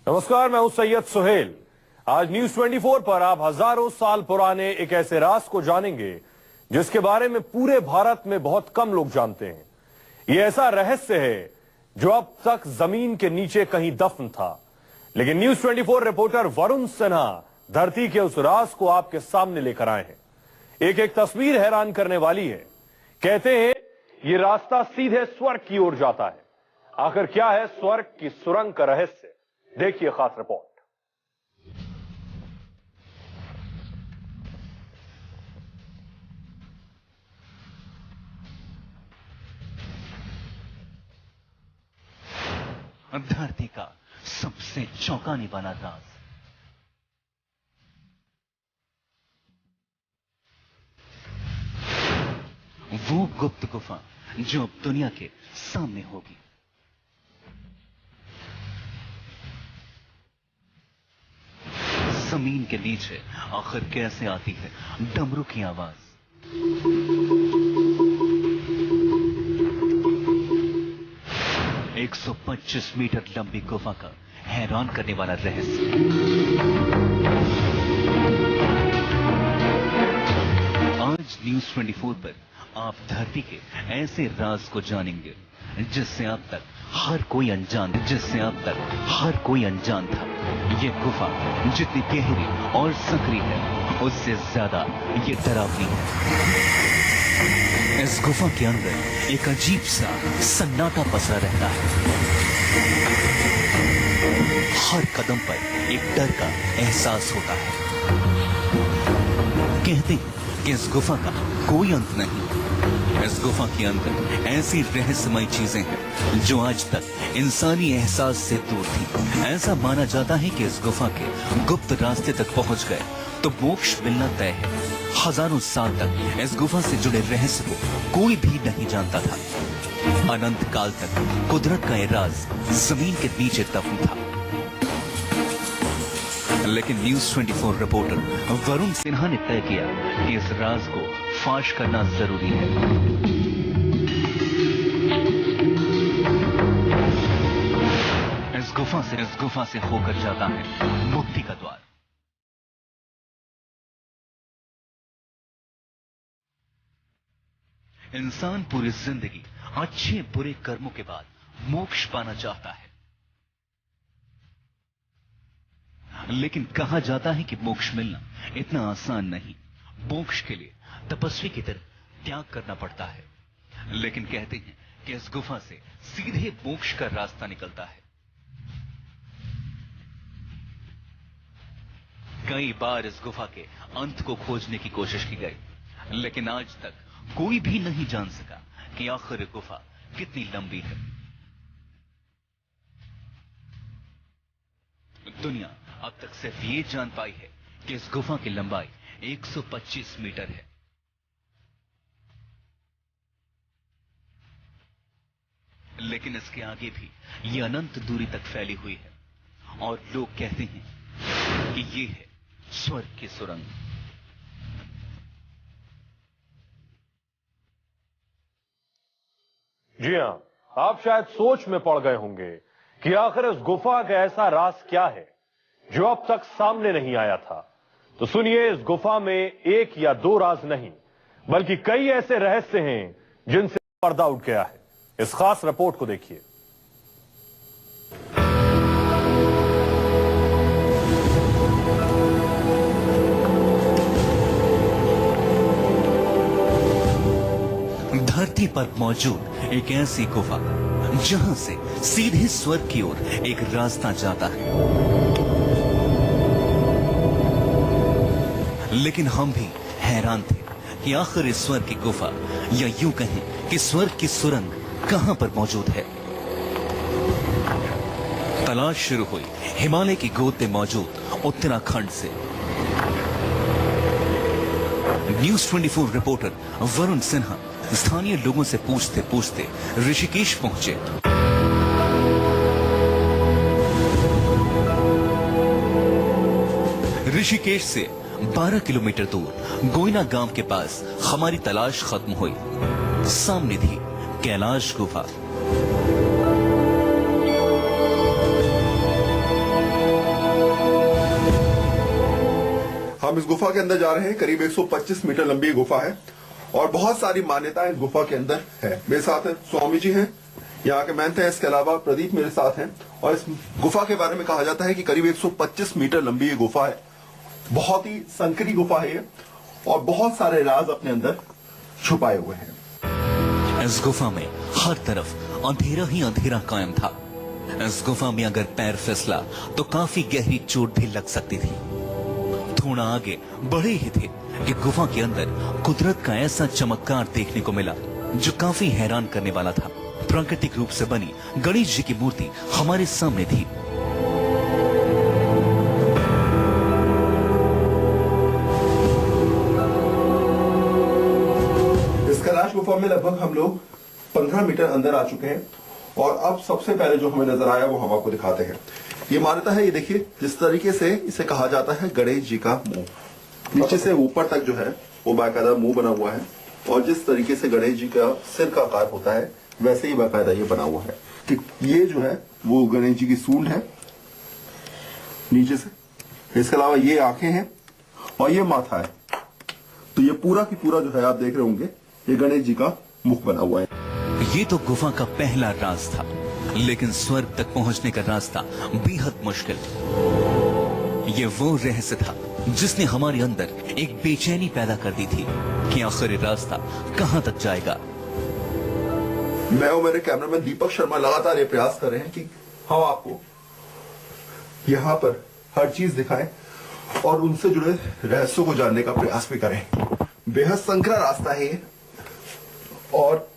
नमस्कार, मैं हूं सैयद सुहेल। आज न्यूज 24 पर आप हजारों साल पुराने एक ऐसे राज को जानेंगे जिसके बारे में पूरे भारत में बहुत कम लोग जानते हैं। यह ऐसा रहस्य है जो अब तक जमीन के नीचे कहीं दफन था, लेकिन न्यूज 24 रिपोर्टर वरुण सिन्हा धरती के उस राज को आपके सामने लेकर आए हैं। एक एक तस्वीर हैरान करने वाली है। कहते हैं ये रास्ता सीधे स्वर्ग की ओर जाता है। आखिर क्या है स्वर्ग की सुरंग का रहस्य? देखिए खास रिपोर्ट। धरती का सबसे चौंकाने वाला राज। वो गुप्त गुफा जो अब दुनिया के सामने होगी। जमीन के नीचे आखिर कैसे आती है डमरू की आवाज? एक 125 मीटर लंबी गुफा का हैरान करने वाला रहस्य। आज न्यूज 24 पर आप धरती के ऐसे राज को जानेंगे जिससे अब तक हर कोई अनजान था। ये गुफा जितनी गहरी और सक्रिय है, उससे ज्यादा ये डरावनी है। इस गुफा के अंदर एक अजीब सा सन्नाटा पसरा रहता है। हर कदम पर एक डर का एहसास होता है। कहते हैं कि इस गुफा का कोई अंत नहीं। इस गुफा के अंदर ऐसी रहस्यमय चीजें हैं जो आज तक इंसानी एहसास से दूर थी। ऐसा माना जाता है कि इस गुफा के गुप्त रास्ते तक पहुंच गए तो मोक्ष मिलना तय है। हजारों साल तक इस गुफा से जुड़े रहस्य को कोई भी नहीं जानता था। अनंत काल तक कुदरत का यह राज जमीन के नीचे दफन था। लेकिन न्यूज 24 रिपोर्टर वरुण सिन्हा ने तय किया कि इस राज को फाश करना जरूरी है। इस गुफा से होकर जाता है मुक्ति का द्वार। इंसान पूरी जिंदगी अच्छे बुरे कर्मों के बाद मोक्ष पाना चाहता है, लेकिन कहा जाता है कि मोक्ष मिलना इतना आसान नहीं। मोक्ष के लिए तपस्वी की तरह त्याग करना पड़ता है। लेकिन कहते हैं कि इस गुफा से सीधे मोक्ष का रास्ता निकलता है। कई बार इस गुफा के अंत को खोजने की कोशिश की गई, लेकिन आज तक कोई भी नहीं जान सका कि आखिर गुफा कितनी लंबी है। दुनिया अब तक सिर्फ ये जान पाई है कि इस गुफा की लंबाई 125 मीटर है। लेकिन इसके आगे भी ये अनंत दूरी तक फैली हुई है और लोग कहते हैं कि ये है स्वर्ग की सुरंग। जी हां, आप शायद सोच में पड़ गए होंगे कि आखिर इस गुफा का ऐसा राज क्या है जो अब तक सामने नहीं आया था। तो सुनिए, इस गुफा में एक या दो राज नहीं बल्कि कई ऐसे रहस्य हैं जिनसे पर्दा उठ गया है। इस खास रिपोर्ट को देखिए। धरती पर मौजूद एक ऐसी गुफा जहां से सीधे स्वर्ग की ओर एक रास्ता जाता है। लेकिन हम भी हैरान थे कि आखिर इस स्वर्ग की गुफा या यूं कहें कि स्वर्ग की सुरंग कहां पर मौजूद है। तलाश शुरू हुई हिमालय की गोद में मौजूद उत्तराखंड से। न्यूज 24 रिपोर्टर वरुण सिन्हा स्थानीय लोगों से पूछते पूछते ऋषिकेश पहुंचे। ऋषिकेश से 12 किलोमीटर दूर गोइना गांव के पास हमारी तलाश खत्म हुई। सामने थी कैलाश गुफा। हम इस गुफा के अंदर जा रहे हैं। करीब 125 मीटर लंबी ये गुफा है और बहुत सारी मान्यताएं इस गुफा के अंदर है। मेरे साथ स्वामी जी हैं, यहाँ के महंत हैं, इसके अलावा प्रदीप मेरे साथ हैं। और इस गुफा के बारे में कहा जाता है कि करीब 125 मीटर लंबी ये गुफा है। बहुत ही संकरी गुफा है ये और बहुत सारे राज अपने अंदर छुपाए हुए हैं। इस गुफा में हर तरफ अंधेरा ही अंधेरा कायम था। इस गुफा में अगर पैर फिसला तो काफी गहरी चोट भी लग सकती थी। थोड़ा आगे बढ़े ही थे कि गुफा के अंदर कुदरत का ऐसा चमत्कार देखने को मिला जो काफी हैरान करने वाला था। प्राकृतिक रूप से बनी गणेश जी की मूर्ति हमारे सामने थी। इस कैलाश गुफा में लगभग हम लोग 15 मीटर अंदर आ चुके हैं और अब सबसे पहले जो हमें नजर आया वो हम आपको दिखाते हैं। ये मान्यता है, ये देखिए जिस तरीके से इसे कहा जाता है गणेश जी का मुंह, नीचे से ऊपर तक जो है वो बाकायदा मुंह बना हुआ है और जिस तरीके से गणेश जी का सिर का आकार होता है वैसे ही बाकायदा ये बना हुआ है कि ये जो है वो गणेश जी की सूंड है नीचे से। इसके अलावा ये आंखें हैं और ये माथा है। तो ये पूरा की पूरा जो है आप देख रहे होंगे ये गणेश जी का मुख बना हुआ है। ये तो गुफा का पहला राज था, लेकिन स्वर्ग तक पहुंचने का रास्ता बेहद मुश्किल। ये वो रहस्य था जिसने हमारे अंदर एक बेचैनी पैदा कर दी थी कि आखिर ये रास्ता कहां तक जाएगा। मैं और मेरे कैमरामैन दीपक शर्मा लगातार ये प्रयास कर रहे हैं कि हम आपको यहाँ पर हर चीज दिखाएं और उनसे जुड़े रहस्यों को जानने का प्रयास भी करें। बेहद संकरा रास्ता है ये और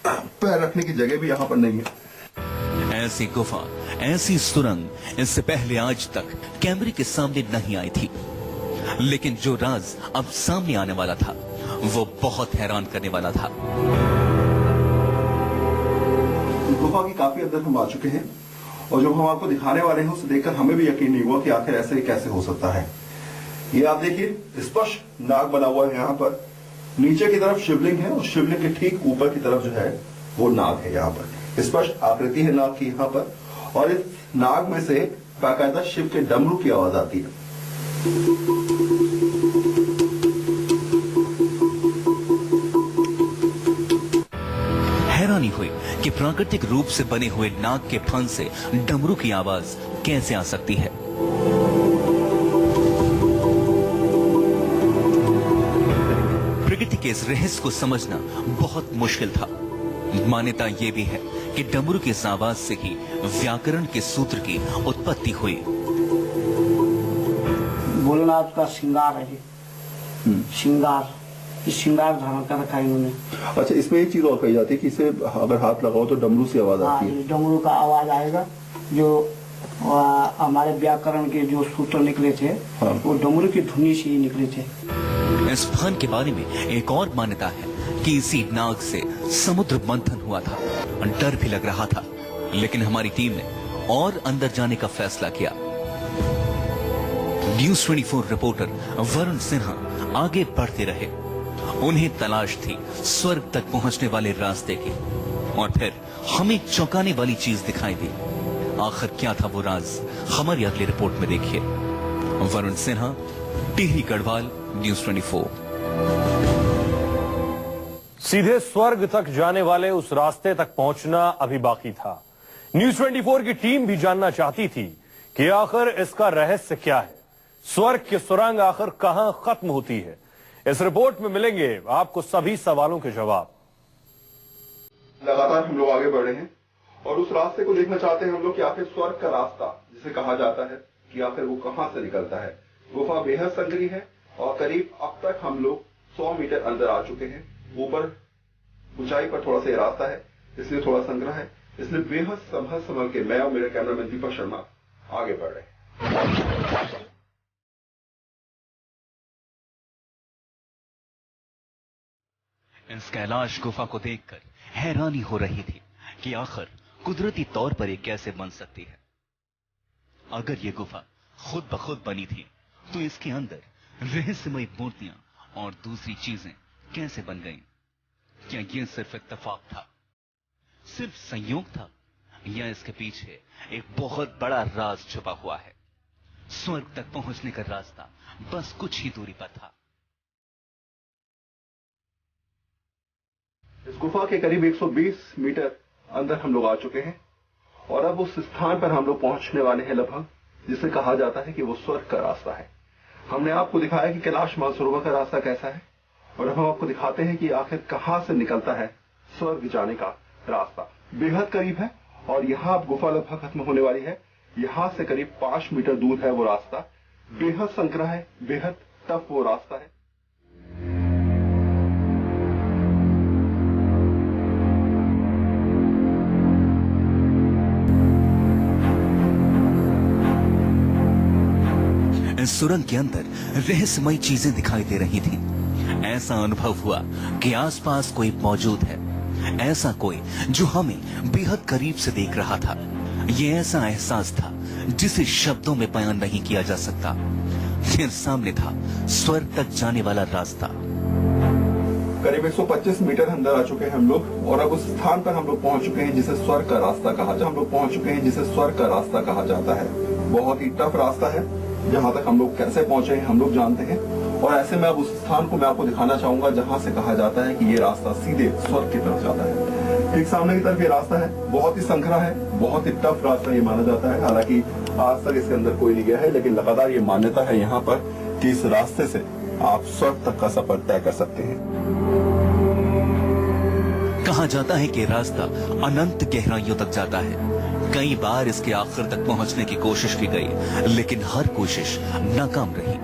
पैर रखने की जगह भी यहाँ पर नहीं है। ऐसी गुफा, ऐसी सुरंग इससे पहले आज तक कैमरे के सामने नहीं आई थी, लेकिन जो राज अब सामने आने वाला था वो बहुत हैरान करने वाला था। गुफा की काफी अंदर हम आ चुके हैं और जो हम आपको दिखाने वाले हैं उसे देखकर हमें भी यकीन नहीं हुआ कि आखिर ऐसे कैसे हो सकता है। ये आप देखिए स्पष्ट नाग बना हुआ है यहाँ पर, नीचे की तरफ शिवलिंग है और शिवलिंग के ठीक ऊपर की तरफ जो है वो नाग है। यहाँ पर स्पष्ट आकृति है नाग की यहाँ पर और इस नाग में से बाकायदा शिव के डमरू की आवाज आती है। हैरानी हुई कि प्राकृतिक रूप से बने हुए नाग के फन से डमरू की आवाज कैसे आ सकती है। प्रकृति के इस रहस्य को समझना बहुत मुश्किल था। मान्यता ये भी है कि डमरू की इस आवाज से ही व्याकरण के सूत्र की उत्पत्ति हुई। बोलना आपका श्रृंगार है, श्रृंगार, इस श्रृंगार धारण कर रखा है इन्होंने। अच्छा, इसमें एक चीज और कही जाती है कि इसे अगर हाथ लगाओ तो डमरू से आवाज आती है। डमरू का आवाज आएगा। जो हमारे व्याकरण के जो सूत्र निकले थे हाँ। वो डमरू की धुनी से ही निकले थे। इस फन के बारे में एक और मान्यता है कि इसी नाग से समुद्र मंथन हुआ था। डर भी लग रहा था, लेकिन हमारी टीम ने और अंदर जाने का फैसला किया। न्यूज़ 24 रिपोर्टर वरुण सिन्हा आगे बढ़ते रहे। उन्हें तलाश थी स्वर्ग तक पहुंचने वाले रास्ते की, और फिर हमें चौंकाने वाली चीज दिखाई दी। आखिर क्या था वो राज, हमारी अगली रिपोर्ट में देखिए। वरुण सिन्हा, टिहरी गढ़वाल, न्यूज़ 24। सीधे स्वर्ग तक जाने वाले उस रास्ते तक पहुंचना अभी बाकी था। न्यूज़ 24 की टीम भी जानना चाहती थी कि आखिर इसका रहस्य क्या है, स्वर्ग की सुरंग आखिर कहां खत्म होती है। इस रिपोर्ट में मिलेंगे आपको सभी सवालों के जवाब। लगातार हम लोग आगे बढ़ रहे हैं और उस रास्ते को देखना चाहते हैं हम लोग कि आखिर स्वर्ग का रास्ता जिसे कहा जाता है कि आखिर वो कहां से निकलता है। गुफा बेहद संकरी है और करीब अब तक हम लोग 100 मीटर अंदर आ चुके हैं। ऊपर ऊंचाई पर थोड़ा सा ये रास्ता है, इसलिए थोड़ा संकरा है, इसलिए बेहद संभल के मैं और मेरे कैमरामैन दीपक शर्मा आगे बढ़ रहे हैं। इस कैलाश गुफा को देखकर हैरानी हो रही थी कि आखिर कुदरती तौर पर ये कैसे बन सकती है। अगर ये गुफा खुद ब खुद बनी थी तो इसके अंदर रहस्यमय मूर्तियां और दूसरी चीजें कैसे बन गईं? क्या ये सिर्फ इत्तेफाक था, सिर्फ संयोग था, या इसके पीछे एक बहुत बड़ा राज छुपा हुआ है? स्वर्ग तक पहुंचने का रास्ता बस कुछ ही दूरी पर था। इस गुफा के करीब 120 मीटर अंदर हम लोग आ चुके हैं और अब उस स्थान पर हम लोग पहुंचने वाले हैं लगभग, जिसे कहा जाता है कि वो स्वर्ग का रास्ता है। हमने आपको दिखाया कि कैलाश मानसरोवर का रास्ता कैसा है और अब हम आपको दिखाते हैं कि आखिर कहां से निकलता है स्वर्ग जाने का रास्ता। बेहद करीब है और यहाँ अब गुफा लगभग खत्म होने वाली है। यहाँ से करीब 5 मीटर दूर है वो रास्ता। बेहद संकरा है, बेहद टफ वो रास्ता है। इस सुरंग के अंदर रहस्यमयी चीजें दिखाई दे रही थीं। ऐसा अनुभव हुआ कि आसपास कोई मौजूद है, ऐसा कोई जो हमें बेहद करीब से देख रहा था। ये ऐसा एहसास था जिसे शब्दों में बयान नहीं किया जा सकता। फिर सामने था स्वर्ग तक जाने वाला रास्ता। करीब 125 मीटर अंदर आ चुके हैं हम लोग और अब उस स्थान पर हम लोग पहुंच चुके हैं जिसे स्वर्ग का रास्ता कहा जाता है। बहुत ही टफ रास्ता है। जहाँ तक हम लोग कैसे पहुंचे हैं हम लोग जानते हैं और ऐसे में अब उस स्थान को मैं आपको दिखाना चाहूंगा जहाँ से कहा जाता है कि ये रास्ता सीधे स्वर्ग की तरफ जाता है। ठीक सामने की तरफ ये रास्ता है, बहुत ही संकरा है, बहुत ही टफ रास्ता ये माना जाता है। हालांकि आज तक इसके अंदर कोई नहीं गया है, लेकिन लगातार ये मान्यता है यहाँ पर कि इस रास्ते से आप स्वर्ग तक का सफर तय कर सकते हैं। कहा जाता है कि रास्ता अनंत गहराइयों तक जाता है। कई बार इसके आखिर तक पहुंचने की कोशिश की गई, लेकिन हर कोशिश नाकाम रही।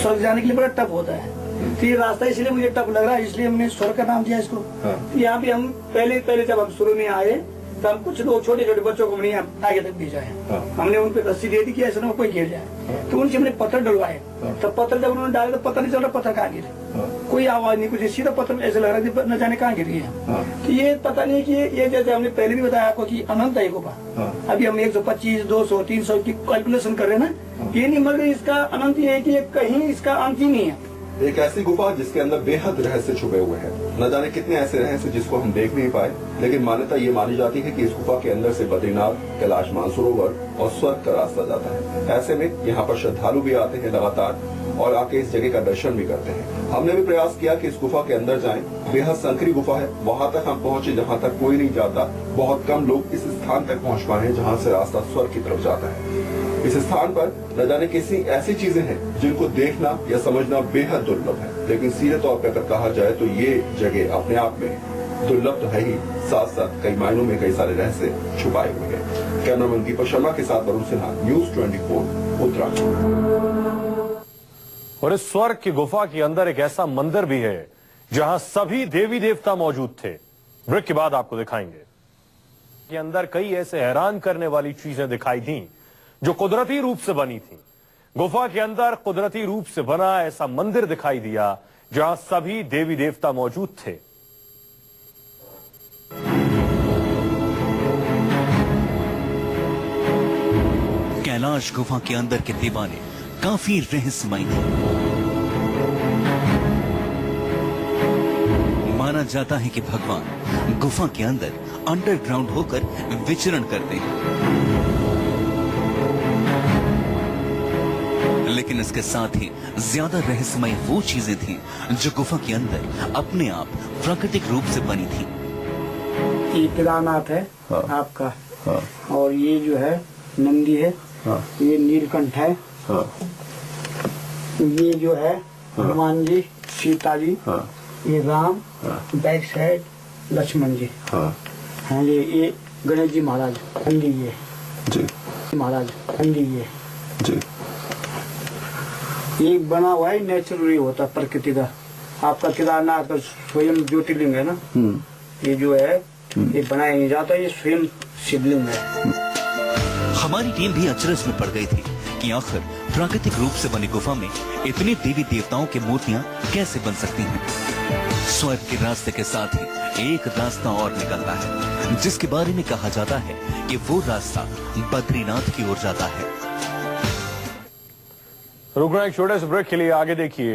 स्वर्ग जाने के लिए बड़ा टफ होता है, तो ये रास्ता इसलिए मुझे टफ लग रहा है, इसलिए हमने स्वर्ग का नाम दिया इसको। यहाँ पे हम पहले जब हम शुरू में आए तो हम कुछ लोग छोटे छोटे बच्चों को हमने आगे तक भेजा है। हमने उन पे रस्सी दे दी कि ऐसा ना कोई गिर जाए, तो उनसे हमने पत्थर डलवाए। तब पत्थर जब उन्होंने डाले तो पता नहीं चल रहा पत्थर कहाँ गिरे, कोई आवाज नहीं, कुछ सीधा पत्थर ऐसा लग रहा है न जाने कहाँ गिरी है। तो ये पता नहीं कि ये जैसे हमने पहले भी बताया आपको कि अनंत है गुफा। अभी हम 125, 200, 300 की कैलकुलेशन कर रहे हैं ना, ये नहीं, मगर इसका अनंत ये है कि कहीं इसका अंत ही नहीं है। एक ऐसी गुफा जिसके अंदर बेहद रहस्य छुपे हुए हैं। न जाने कितने ऐसे रहस्य जिसको हम देख नहीं पाए, लेकिन मान्यता ये मानी जाती है कि इस गुफा के अंदर से बद्रीनाथ, कैलाश मानसरोवर और स्वर्ग का रास्ता जाता है। ऐसे में यहाँ पर श्रद्धालु भी आते हैं लगातार और आके इस जगह का दर्शन भी करते हैं। हमने भी प्रयास किया कि इस गुफा के अंदर जाएं। बेहद संकरी गुफा है, वहां तक हम पहुंचे जहां तक कोई नहीं जाता। बहुत कम लोग इस स्थान तक पहुंच पाए हैं जहां से रास्ता स्वर्ग की तरफ जाता है। इस स्थान पर न जाने किसी ऐसी चीजें हैं जिनको देखना या समझना बेहद दुर्लभ है, लेकिन सीधे तौर पर अगर कहा जाए तो ये जगह अपने आप में दुर्लभ तो है ही, साथ साथ कई मायनों में कई सारे रहस्य छुपाए हुए हैं। कैमरामैन दीपक शर्मा के साथ वरुण सिन्हा, न्यूज़ 24 उत्तराखंड। और इस स्वर्ग की गुफा के अंदर एक ऐसा मंदिर भी है जहां सभी देवी देवता मौजूद थे। ब्रेक के बाद आपको दिखाएंगे के अंदर कई ऐसे हैरान करने वाली चीजें दिखाई दी जो कुदरती रूप से बनी थी। गुफा के अंदर कुदरती रूप से बना ऐसा मंदिर दिखाई दिया जहां सभी देवी देवता मौजूद थे। कैलाश गुफा के अंदर के दीवाने काफी रहस्यमयी थे। माना जाता है कि भगवान गुफा के अंदर अंडरग्राउंड होकर विचरण करते हैं, लेकिन इसके साथ ही ज्यादा रहस्यमयी वो चीजें थीं जो गुफा के अंदर अपने आप प्राकृतिक रूप से बनी थी। ये केदारनाथ है आपका, और ये जो है नंदी है, ये नीलकंठ है, ये जो है हनुमान जी, सीता जी, ये राम, बैक साइड लक्ष्मण जी, हाँ ये गणेश जी महाराज, ये जी महाराज, ये जी। ये बना हुआ है, नेचुरली होता प्रकृति का। आपका केदारनाथ का स्वयं ज्योतिर्लिंग है ना, ये जो है ये बनाया नहीं जाता, ये स्वयं शिवलिंग है। हमारी टीम भी अचरज में पड़ गई थी कि आखिर प्राकृतिक रूप से बनी गुफा में इतने देवी देवताओं की मूर्तियां कैसे बन सकती हैं। स्वर्ग के रास्ते के साथ ही एक रास्ता और निकलता है, जिसके बारे में कहा जाता है कि वो रास्ता बद्रीनाथ की ओर जाता है। रुकना एक छोटे से ब्रेक के लिए, आगे देखिए।